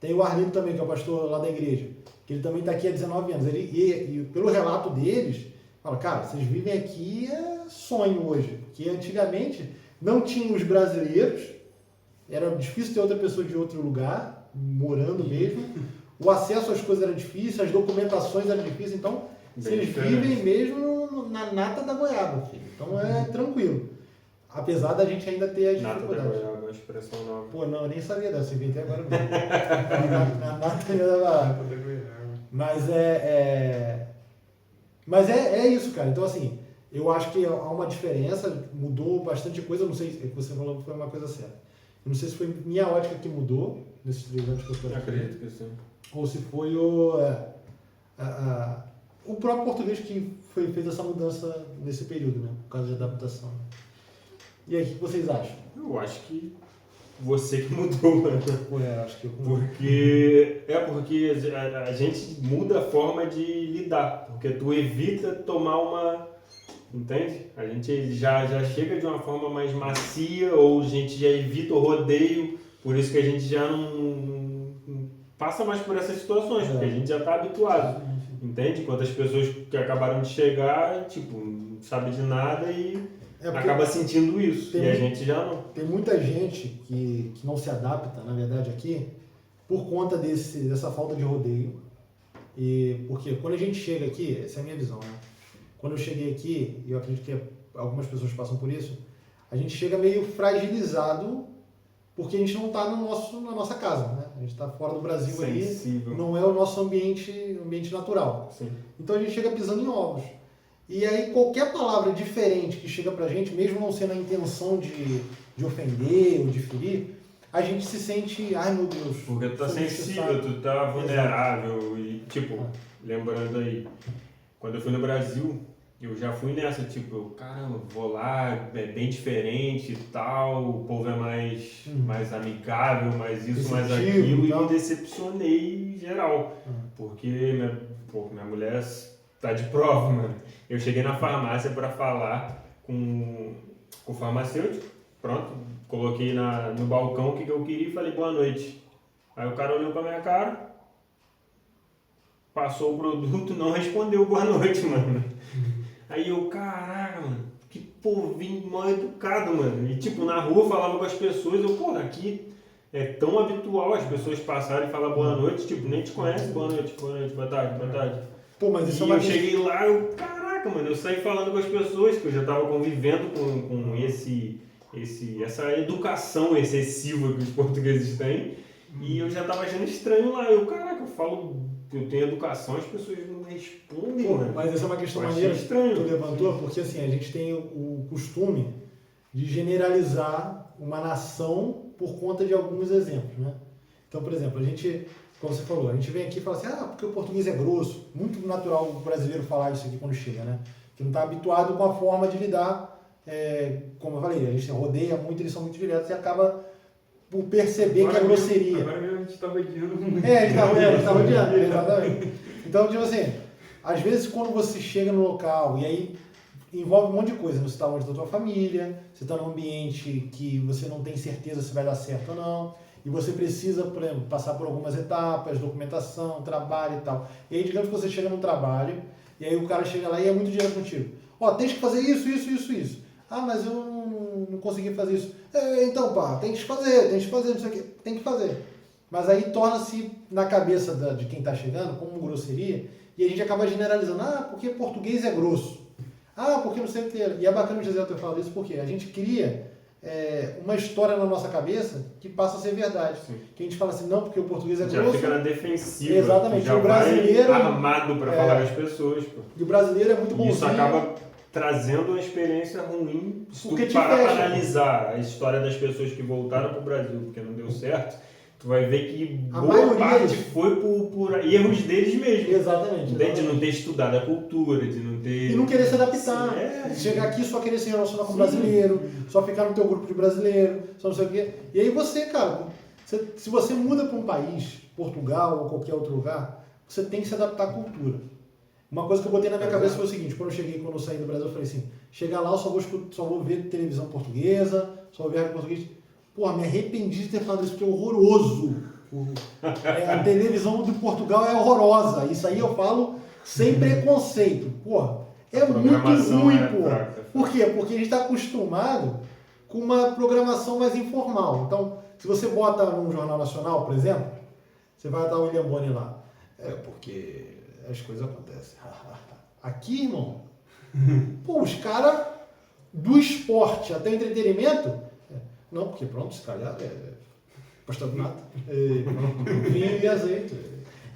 Tem o Arlindo também, que é o pastor lá da igreja, que ele também está aqui há 19 anos. E pelo relato deles, fala, cara, vocês vivem aqui sonho hoje. Porque antigamente não tinha os brasileiros, era difícil ter outra pessoa de outro lugar, morando mesmo. O acesso às coisas era difícil, as documentações eram difíceis, então vocês vivem mesmo na nata da goiaba, filho. Então é tranquilo. Apesar da gente ainda ter as Nata dificuldades. da goiaba, uma expressão nova. Pô, não, eu nem sabia dessa, eu inventei agora mesmo. Na nata da goiaba. Mas é isso, cara. Então, assim, eu acho que há uma diferença, mudou bastante coisa, não sei se você falou que foi uma coisa certa. Eu não sei se foi minha ótica que mudou nesses 3 anos que eu estou aqui. Acredito que sim. Ou se foi o próprio português que fez essa mudança nesse período, né? Por causa de adaptação. E aí, o que vocês acham? Eu acho que você que mudou, mano. Acho que eu... Porque a gente muda a forma de lidar. Porque tu evita tomar uma... Entende? A gente já chega de uma forma mais macia, ou a gente já evita o rodeio, por isso que a gente já não passa mais por essas situações, porque a gente já está habituado, entende? Enquanto as pessoas que acabaram de chegar, tipo, não sabe de nada e acaba sentindo isso, e a gente já não. Tem muita gente que não se adapta, na verdade, aqui, por conta dessa falta de rodeio, e porque quando a gente chega aqui, essa é a minha visão, né? Quando eu cheguei aqui, e eu acredito que algumas pessoas passam por isso, a gente chega meio fragilizado porque a gente não está na nossa casa, né? A gente está fora do Brasil. Sensível. Ali, não é o nosso ambiente natural. Sim. Então a gente chega pisando em ovos. E aí qualquer palavra diferente que chega pra gente, mesmo não sendo a intenção de ofender ou de ferir, a gente se sente, ai meu Deus. Porque tu tá sensível, tu tá vulnerável. E tipo, lembrando aí, quando eu fui no Brasil, eu já fui nessa, tipo, caramba, vou lá, é bem diferente e tal, o povo é mais amigável, mais isso, mais aquilo, e me decepcionei em geral. Porque minha mulher tá de prova, mano. Eu cheguei na farmácia pra falar com o farmacêutico, pronto, coloquei no balcão o que eu queria e falei boa noite. Aí o cara olhou pra minha cara, passou o produto, não respondeu boa noite, mano. Aí eu, caraca, mano, que povinho mal educado, mano. E tipo, na rua eu falava com as pessoas, eu, pô, aqui é tão habitual as pessoas passarem e falar boa noite, tipo, nem te conhece, boa noite, boa tarde, boa tarde. Pô, mas isso E é uma eu cheguei lá, eu, caraca, mano, eu saí falando com as pessoas, que eu já tava convivendo com essa educação excessiva que os portugueses têm, e eu já tava achando estranho lá. Eu, caraca, eu tenho educação, as pessoas não respondem, Pô, mano. mas essa é uma questão Eu achei maneira que estranho. tu levantou, porque assim, a gente tem o costume de generalizar uma nação por conta de alguns exemplos, né? Então, por exemplo, a gente, como você falou, a gente vem aqui e fala assim, porque o português é grosso. Muito natural o brasileiro falar isso aqui quando chega, né? Que não está habituado com a forma de lidar, como eu falei, a gente rodeia muito, eles são muito diretos e acaba por perceber Agora que é mesmo- grosseria. Agora mesmo a gente tá rodeando muito. A gente tá rodeando, exatamente. Então, tipo assim, às vezes quando você chega no local e aí envolve um monte de coisa, você está longe da tua família, você está num ambiente que você não tem certeza se vai dar certo ou não, e você precisa, por exemplo, passar por algumas etapas, documentação, trabalho e tal. E aí, digamos que você chega num trabalho, e aí o cara chega lá e é muito direto contigo. Tens que fazer isso, isso, isso, isso. Mas eu não consegui fazer isso. Então, pá, tem que fazer, não sei o quê, tem que fazer. Mas aí torna-se na cabeça de quem está chegando como grosseria, e a gente acaba generalizando, porque português é grosso. Porque não sei o que. E é bacana o José ter falado isso, porque a gente cria uma história na nossa cabeça que passa a ser verdade. Sim. Que a gente fala assim, não, porque o português é Já grosso. fica na defensiva. Exatamente. Já O brasileiro vai armado para falar com as pessoas, pô. E o brasileiro é muito E bonzinho. isso acaba trazendo uma experiência ruim. Se Porque tu te parar fecha. para analisar a história das pessoas que voltaram para o Brasil porque não deu certo, tu vai ver que A boa maioria parte deles. foi por erros deles mesmo. Exatamente. De não ter estudado a cultura, de não ter... E não querer se adaptar. É. Chegar aqui só querer se relacionar com brasileiro, só ficar no teu grupo de brasileiro, só não sei o quê. E aí você, cara, se você muda para um país, Portugal ou qualquer outro lugar, você tem que se adaptar à cultura. Uma coisa que eu botei na minha cabeça foi o seguinte, quando eu saí do Brasil, eu falei assim, chegar lá eu só vou ver televisão portuguesa, só vou ver rádio português. Porra, me arrependi de ter falado isso, porque é horroroso. A televisão de Portugal é horrorosa. Isso aí eu falo sem preconceito. Porra, é muito ruim, porra. Por quê? Porque a gente está acostumado com uma programação mais informal. Então, se você bota num Jornal Nacional, por exemplo, você vai estar o William Bonner lá. Porque as coisas acontecem. Aqui, irmão, os caras do esporte até o entretenimento, não, porque pronto, se calhar pastel de nata, vinho e azeite.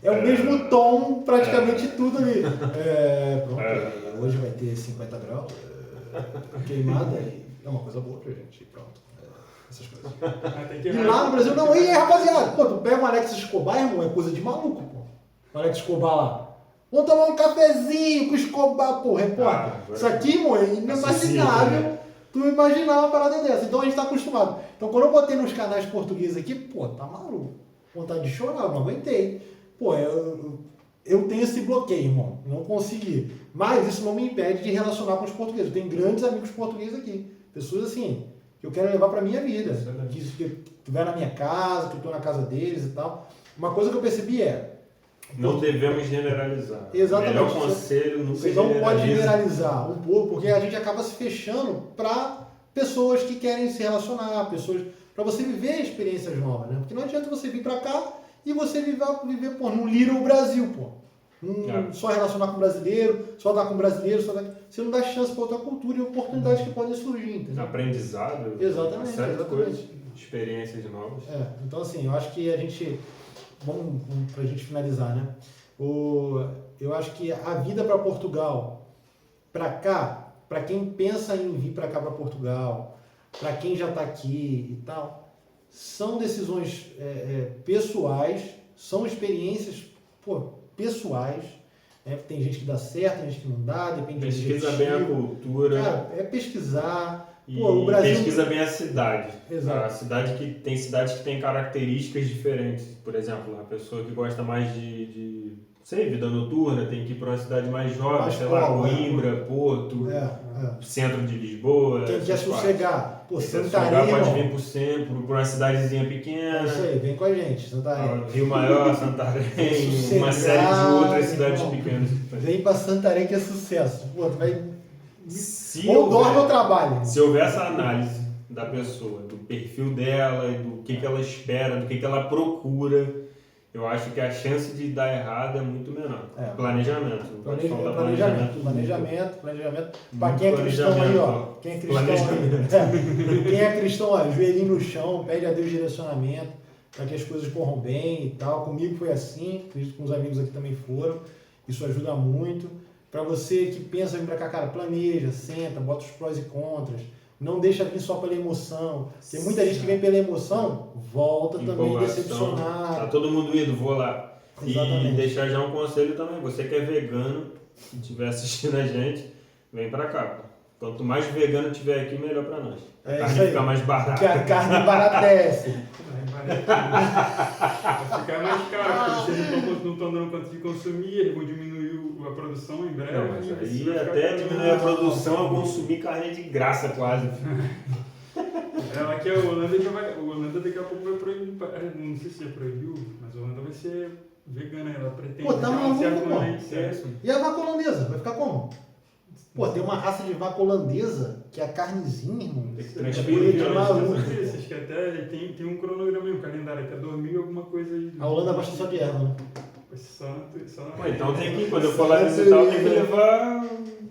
É o mesmo tom, praticamente tudo ali. Pronto, hoje vai ter 50 graus, queimada, é uma coisa boa pra gente, pronto. Essas coisas. E lá no Brasil, não, e aí, rapaziada? Tu pega o Alex Escobar, irmão, é coisa de maluco, pô. O Alex Escobar lá. Vamos tomar um cafezinho com o Escobar, porra. Isso aqui, irmão, é inimaginável tu imaginar uma parada dessa. Então a gente tá acostumado. Então quando eu botei nos canais portugueses aqui, tá maluco. Vontade de chorar, eu não aguentei. Eu tenho esse bloqueio, irmão. Não consegui. Mas isso não me impede de relacionar com os portugueses. Eu tenho grandes amigos portugueses aqui. Pessoas assim, que eu quero levar pra minha vida. Que estiver na minha casa, que eu tô na casa deles e tal. Uma coisa que eu percebi não devemos generalizar. Exatamente. Melhor conselho, nunca Você não pode generalizar um pouco, porque a gente acaba se fechando para pessoas que querem se relacionar, pessoas para você viver experiências novas, né? Porque não adianta você vir para cá e você viver num Little Brasil, só relacionar com brasileiro, só dar com brasileiro, você não dá chance para outra cultura e oportunidades que podem surgir, entendeu? Aprendizado. Exatamente, uma série de coisas, exatamente. experiências novas. Então assim, eu acho que a gente... Vamos para a gente finalizar, né? Eu acho que a vida para Portugal, para cá, para quem pensa em vir para cá para Portugal, para quem já está aqui e tal, são decisões pessoais, são experiências pessoais. Tem gente que dá certo, tem gente que não dá, depende do objetivo. Pesquisa bem a cultura. Cara, pesquisar. E o Brasil... pesquisa bem a cidade. Exato. A cidade tem cidades que têm características diferentes. Por exemplo, a pessoa que gosta mais de sei, vida noturna, tem que ir para uma cidade mais jovem, Mais sei lá, pobre, Coimbra, Porto, centro de Lisboa. Quem quer essas partes. sossegar, pô, Quem quer Santarém, sossegar pode irmão. vir pro centro, para uma cidadezinha É pequena. isso aí, vem com a gente, Santarém. Rio Maior, Santarém, uma série de outras cidades irmão. pequenas. Vem pra Santarém que é sucesso. Pô, tu vai. Se Ou dorme ou houver, trabalha. se houver essa análise da pessoa, do perfil dela, e do que ela espera, do que ela procura, eu acho que a chance de dar errado é muito menor. É. Planejamento. Pode faltar Planejamento. Pra Muito quem é cristão aí, ó. planejamento. Quem é cristão aí. Quem é cristão, ó, joelhinho no chão, pede a Deus direcionamento para que as coisas corram bem e tal. Comigo foi assim, acredito que com os amigos aqui também foram. Isso ajuda muito. Para você que pensa vir para cá, cara, planeja, senta, bota os prós e contras. Não deixa vir só pela emoção. Tem muita gente que vem pela emoção, volta também Empolgação. decepcionado. Tá todo mundo indo, vou lá. Exatamente. E deixar já um conselho também. Você que é vegano, se estiver assistindo a gente, vem pra cá. Pô. Quanto mais vegano tiver aqui, melhor pra nós. É A carne isso aí. fica mais barata. Porque a carne baratece. Vai ficar mais caro, porque vocês não estão dando conta de consumir, eles vão diminuir a produção em breve. Não, mas e aí isso vai ficar até caro. diminuir a produção, eu consumir carne de graça quase. Ela que a Holanda já vai. A Holanda daqui a pouco vai proibir. Não sei se já proibiu, mas a Holanda vai ser vegana, ela pretende. Pô, tá ter uma maluco, certa pô. lei certa. E a vaca holandesa? Vai ficar como? Pô, tem uma raça de vaca holandesa que é a carnezinha, irmão. Tem que É transferir. bonito, né? é maluco. Acho que até tem um cronograma aí, um calendário, até 2000 alguma coisa aí. A Holanda gosta só de erva, né? Só na Pô, então tem que, quando eu for lá visitar, eu tenho que levar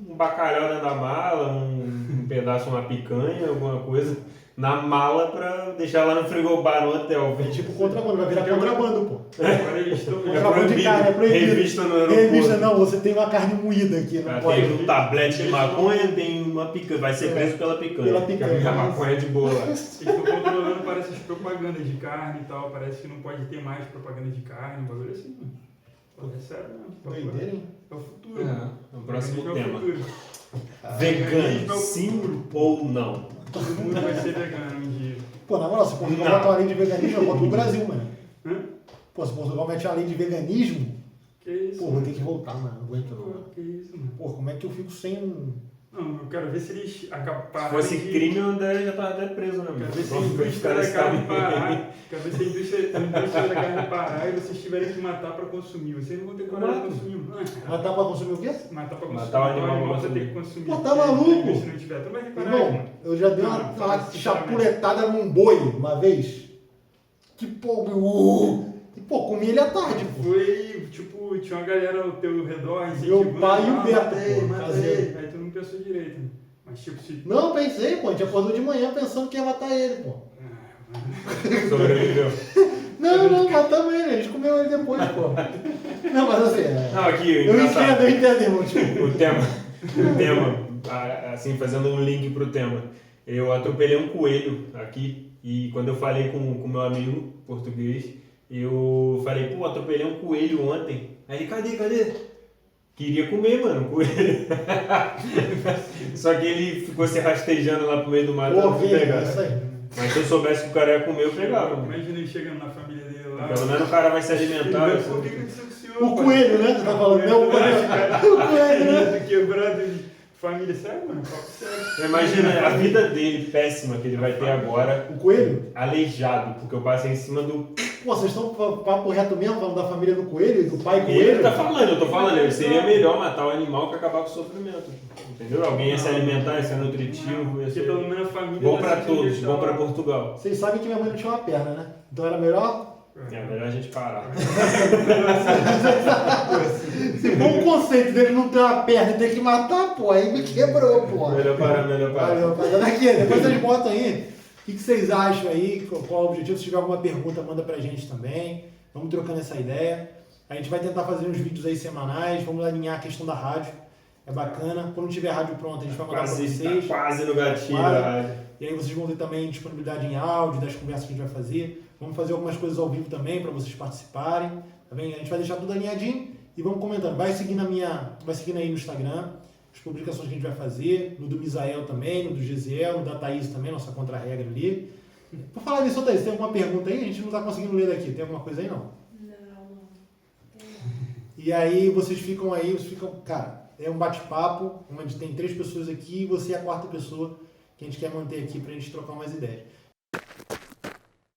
um bacalhau dentro da mala, um pedaço, uma picanha, alguma coisa, na mala pra deixar lá no frigobar no hotel. É tipo contrabando, vai virar contrabando, pô. Agora eles estão. Contrabando de carne, é proibido. Revista no aeroporto. Revista, não, você tem uma carne moída aqui, não Cara, pode. tem um tablete de maconha, tem uma picanha, vai ser preso pela picanha. Pela picanha. Porque a maconha é de boa lá. Eles estão controlando, parece, as propagandas de carne e tal. Parece que não pode ter mais propaganda de carne, um bagulho assim, mano. Pô, é sério, não. Doideira, hein? É o futuro. É o próximo É o tema. futuro. Vegano, sim ou não? Todo mundo vai ser vegano um dia. Pô, na moral, se Portugal Não. botar uma lei de veganismo, eu volto pro Brasil, mano. Hã? Pô, se Portugal mete uma lei de veganismo, Que isso? pô, vou ter que voltar, mano. Não aguento não. Pô, que isso, mano. Pô, como é que eu fico sem um. Não, eu quero ver se eles acabam Se pararem fosse de- crime, o André já tava até preso, né? Quero ver se a Vamos indústria ficar da nesse carne caminho. parar. Quero ver se a indústria da carne parar e vocês tiverem que matar pra consumir. Vocês não vão ter coragem de Mato. consumir. Matar pra consumir o quê? Matar pra consumir. Matar o animal pra pra consumir. ter que consumir. Pô, tá Se maluco? não tiver, tu vai ter coragem, Irmão, mano. eu já dei uma Sinceramente. chapuletada num boi uma vez. Que pô, e pô, comi ele à tarde, pô. Foi, tipo, tinha uma galera ao teu redor Meu pai e o Beto, mata ele, pô, mata caseiro. ele. Aí tu não pensou direito, né? Mas tipo, se... Não, pensei, pô, a gente acordou de manhã pensando que ia matar ele, pô. Sobreviveu. Não, matamos ele, a gente comeu ele depois, pô. Não, mas assim, Não, aqui, eu engraçado. entendo, irmão. Tipo, O tema, assim, fazendo um link pro tema. Eu atropelei um coelho aqui e quando eu falei com meu amigo português, eu falei, pô, atropelei um coelho ontem. Aí ele, cadê? Queria comer, mano, o coelho. Só que ele ficou se rastejando lá pro meio do mato, eu pô, não fui filho, pegar. é isso aí. Mas se eu soubesse que o cara ia comer, eu pegava. mano. Imagina ele chegando na família dele lá. Pelo menos o cara vai se alimentar. Ele, eu Por que sei. aconteceu com o senhor? O pai? coelho, né? Você tá falando, não, o coelho. O coelho, né? Quebrado de família, sério, mano? Papo sério. Imagina a vida dele péssima que ele vai ter agora, O coelho? aleijado, porque eu passei em cima do. Pô, vocês estão papo reto mesmo, falando da família do coelho e do pai Ele coelho? tá falando, eu tô falando, seria melhor matar o animal que acabar com o sofrimento. Entendeu? Alguém ia se alimentar, ia ser nutritivo, ia Porque ser. pelo menos a família... Bom vai pra se todos, divertir bom lá. pra Portugal. Vocês sabem que minha mãe não tinha uma perna, né? Então era melhor. É melhor a gente parar. Se for um conceito dele não ter uma perna e ter que matar, pô, aí me quebrou, pô. Melhor parar. Valeu, rapaziada. Aqui, depois vocês botam aí o que vocês acham aí, qual o objetivo. Se tiver alguma pergunta, manda pra gente também. Vamos trocando essa ideia. A gente vai tentar fazer uns vídeos aí semanais, vamos alinhar a questão da rádio. É bacana. Quando tiver a rádio pronta, a gente vai mandar pra vocês. Quase no gatilho Quase. da rádio. E aí vocês vão ter também disponibilidade em áudio das conversas que a gente vai fazer. Vamos fazer algumas coisas ao vivo também para vocês participarem. Tá bem? A gente vai deixar tudo alinhadinho e vamos comentando. Vai seguindo aí no Instagram, as publicações que a gente vai fazer, no do Misael também, no do Gesiel, no da Thaís também, nossa contra-regra ali. Por falar nisso, Thaís, tem alguma pergunta aí? A gente não está conseguindo ler daqui. Tem alguma coisa aí não? Não. E aí vocês ficam, cara, é um bate-papo, onde tem 3 pessoas aqui e você é a 4ª pessoa que a gente quer manter aqui pra gente trocar umas ideias.